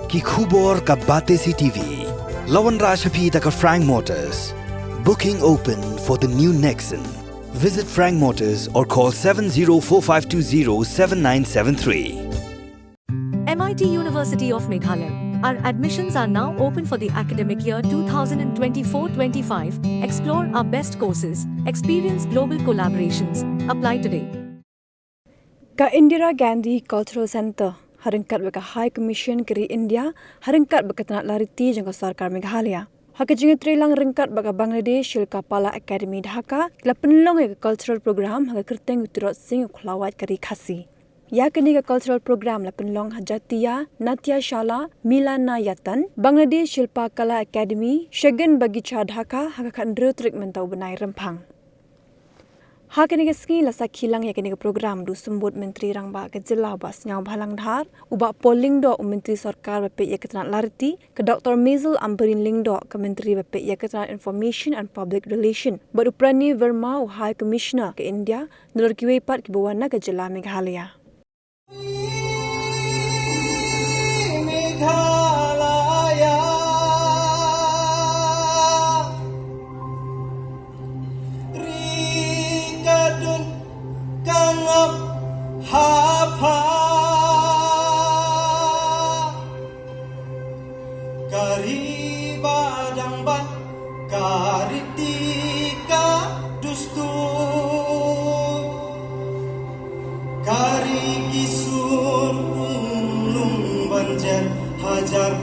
ki khubor ka bate si TV. Lawan Rashapi taka Frank Motors. Booking open for the new Nexon. Visit Frank Motors or call 7045207973. MIT University of Meghalaya. Our admissions are now open for the academic year 2024-25. Explore our best courses. Experience global collaborations. Apply today. Ka Indira Gandhi Cultural Center harangkat baka High Commission keri India harangkat baka tanat lariti jangka sarkar Meghalaya. Haka jinga trilang rangkat baka Bangladesh Shilka Pala Academy Dhaka kila penlong ke cultural program haka kerteng uturot sing Khlawat kari khasi. Ya kini ke cultural program la penlong Hajatia Natya Shala Milanayatan Bangladesh Shilpa Kala Academy Shagan Bagicha Dhaka haka kandru trik mentau benai rempang. Hak ini keski lasa kilang ya kini ke program du sembut Menteri Rangba ke Jila bas nyau balang dhar ubak polling do Menteri Sarkar bapik ya ketanat larti ke Dr. Maisel Amberin Lingdo ke Menteri bapik ya ketanat Information and Public Relation baru Prani Verma High Commissioner ke India nalur kiwe pat ke bawana ke Jila Meghalaya. Kari badang bat karitika dustu kari kisun ulung banjar hajar